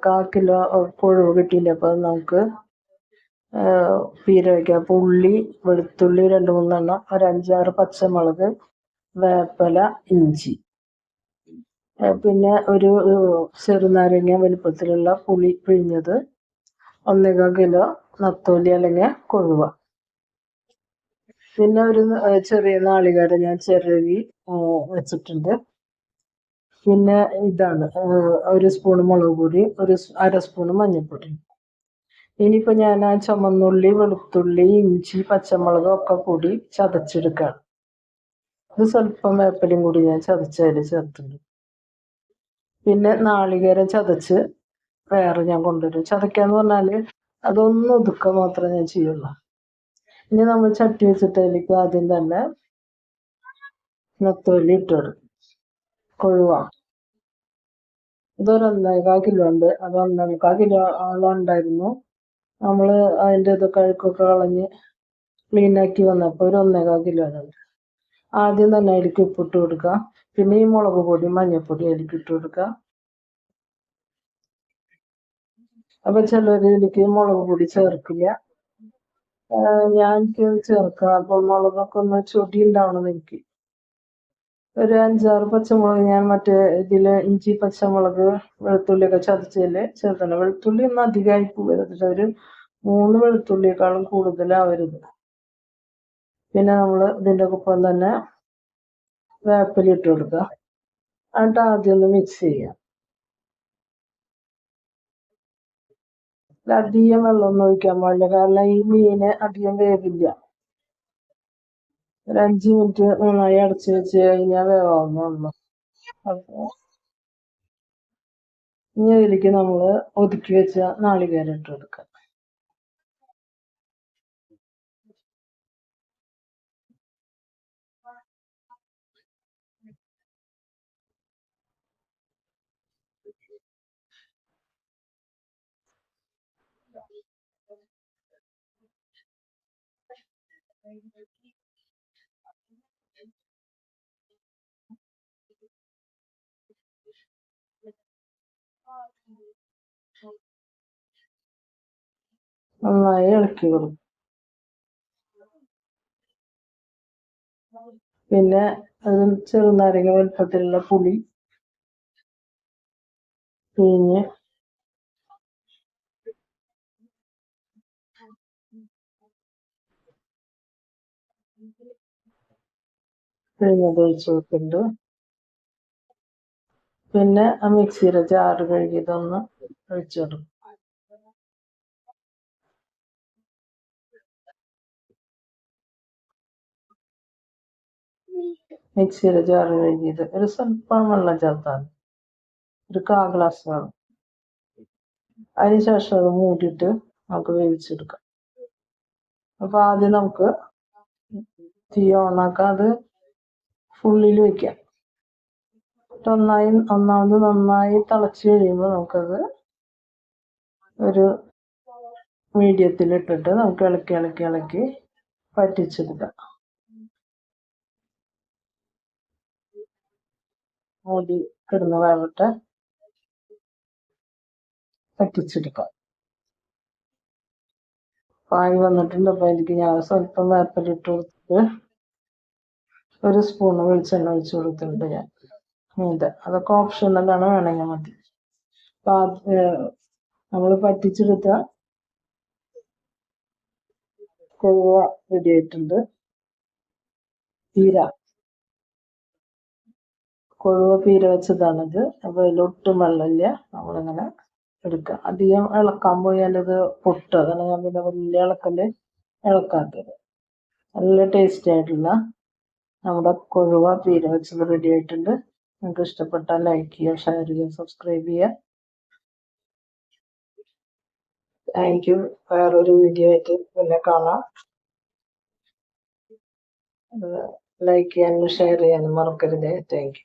കാൽ കിലോ കൊഴുവ് കിട്ടിയില്ല. അപ്പോൾ നമുക്ക് പീര വയ്ക്കാം. അപ്പോൾ ഉള്ളി, വെളുത്തുള്ളി 2-3 ഒരു 5-6 പച്ചമുളക്, വേപ്പില, ഇഞ്ചി, പിന്നെ ഒരു ചെറുനാരങ്ങ വലിപ്പത്തിലുള്ള പുളി പിഴിഞ്ഞത്, 1/4 കിലോ നത്തോലി അല്ലെങ്കിൽ കൊഴുവ, പിന്നെ ഒരു ചെറിയ നാളികേരം ഞാൻ ചിരകി വെച്ചിട്ടുണ്ട്. പിന്നെ ഇതാണ് 1 സ്പൂൺ മുളക് പൊടി, 1/2 സ്പൂൺ മഞ്ഞൾപ്പൊടി. ഇനിയിപ്പോൾ ഞാൻ ആ ചുമന്നുള്ളി, വെളുത്തുള്ളി, ഇഞ്ചി, പച്ചമുളക് ഒക്കെ കൂടി ചതച്ചെടുക്കുകയാണ്. ഇത് സ്വല്പം വേപ്പിലയും കൂടി ഞാൻ ചതച്ചതിൽ ചേർത്തിട്ടുണ്ട്. പിന്നെ നാളികേരം ചതച്ച് വേറെ ഞാൻ കൊണ്ടുവരും. ചതയ്ക്കാന്ന് പറഞ്ഞാൽ അതൊന്ന് ഒതുക്കുക മാത്രമേ ഞാൻ ചെയ്യുള്ളൂ. ഇനി നമ്മൾ ചട്ടി വെച്ചിട്ട് അതിലേക്ക് ആദ്യം തന്നെ നത്തോലി ഇട്ട് കൊടുക്കും. കൊഴുവ ഇതൊരു 1.25 കിലോ ഉണ്ട്. അത് 1.25 കിലോ ആളം ഉണ്ടായിരുന്നു. നമ്മൾ അതിൻ്റെ ഇതൊക്കെ അഴുക്കൊക്കെ കളഞ്ഞ് ക്ലീനാക്കി വന്നപ്പോൾ ഒരു 1.25 കിലോ ഉണ്ട്. ആദ്യം തന്നെ അതിലേക്ക് ഉപ്പിട്ട് കൊടുക്കുക. പിന്നെ ഈ മുളക് പൊടി, മഞ്ഞൾപ്പൊടി അതിലേക്ക് ഇട്ട് കൊടുക്കുക. അപ്പം ചിലർ ഇതിലേക്ക് മുളക് പൊടി ചേർക്കില്ല. ഞാൻ ചേർക്കാം. അപ്പോൾ മുളകൊക്കെ ഒന്ന് ചൊടി ഉണ്ടാവണം. എനിക്ക് ഒരു 5-6 പച്ചമുളക് ഞാൻ മറ്റേ ഇതിൽ ഇഞ്ചി, പച്ചമുളക്, വെളുത്തുള്ളിയൊക്കെ ചതച്ചതിൽ ചേർക്കണം. വെളുത്തുള്ളി ഒന്നും അധികമായി പോകരുത്. ഒരു 3 വെളുത്തുള്ളിയേക്കാളും കൂടുതലാവരുത്. പിന്നെ നമ്മൾ ഇതിൻ്റെ ഒപ്പം തന്നെ വേപ്പില ഇട്ട് കൊടുക്കുക. എന്നിട്ട് ആദ്യം ഒന്ന് മിക്സ് ചെയ്യുക. അധികം വെള്ളമൊന്നും ഒഴിക്കാൻ പാടില്ല, കാരണം ഈ മീന് അധികം വേവില്ല. ഒരു 5 മിനിറ്റ് നന്നായി അടച്ചു വെച്ച് കഴിഞ്ഞാൽ വേവാവുന്നുള്ളൂ. അപ്പോൾ ഇനി അതിലേക്ക് നമ്മൾ ഒതുക്കി വെച്ച നാളികേരം ഇട്ട് കൊടുക്കുക. നന്നായി ഇളക്കി കൊടുക്കും. പിന്നെ അതിൽ ചെറുനാരങ്ങ വലുപ്പത്തിലുള്ള പുളി പിഴിഞ്ഞത് ഒഴിച്ച് കൊടുക്കുന്നുണ്ട്. പിന്നെ ആ മിക്സിയുടെ ജാറ് കഴുകിയതൊന്ന് ഒഴിച്ചു കൊടുക്കും. മിക്സിയുടെ ജാറ് കഴുകിയത് ഒരു സ്വല്പം വെള്ളം ചേർത്താൽ ഒരു 1/4 ഗ്ലാസ് വെള്ളം. അതിനുശേഷം അത് മൂടിയിട്ട് നമുക്ക് വേവിച്ചെടുക്കാം. അപ്പോൾ ആദ്യം നമുക്ക് തീ ഓണാക്കാം. അത് ഫുള്ളിൽ വയ്ക്കാം. ഒന്നാമത് നന്നായി തിളച്ച് കഴിയുമ്പോൾ നമുക്കത് ഒരു മീഡിയത്തിലിട്ടിട്ട് നമുക്ക് ഇളക്കി പറ്റിച്ചെടുക്കാം. മൂടി കിടന്ന് വേവട്ടെ, പറ്റിച്ചെടുക്കാം. പായി വന്നിട്ടുണ്ട്. അപ്പോൾ എനിക്ക് ഞാൻ സ്വല്പം വേപ്പിലിട്ട് കൊടുത്തിട്ട് 1 സ്പൂൺ വെളിച്ചെണ്ണ ഒഴിച്ച് കൊടുത്തിട്ടുണ്ട് ഞാൻ. അതൊക്കെ ഓപ്ഷണലാണ്, വേണമെങ്കിൽ മതി. അപ്പം നമ്മൾ പറ്റിച്ചെടുത്ത കൊഴുവ റെഡി ആയിട്ടുണ്ട്. കൊഴുവ പീര വെച്ചതാണിത്. അപ്പോൾ അതിലൊട്ടും വെള്ളമില്ല. നമ്മളിങ്ങനെ എടുക്കുക. അധികം ഇളക്കാൻ പോയാൽ ഇത് പൊട്ടുക. അതാണ് ഞാൻ പിന്നെ വലിയ ഇളക്കാത്തത്. നല്ല ടേസ്റ്റി ആയിട്ടുള്ള നമ്മുടെ കൊഴുവ പീര വെച്ചത് റെഡി ആയിട്ടുണ്ട്. നിങ്ങൾക്ക് ഇഷ്ടപ്പെട്ടാൽ ലൈക്ക് ചെയ്യുക, ഷെയർ ചെയ്യുക, സബ്സ്ക്രൈബ് ചെയ്യുക. Thank you. വേറൊരു വീഡിയോ ആയിട്ട് പിന്നെ കാണാം. ലൈക്ക് ചെയ്യാനും ഷെയർ ചെയ്യാനും മറക്കരുത്. Thank you.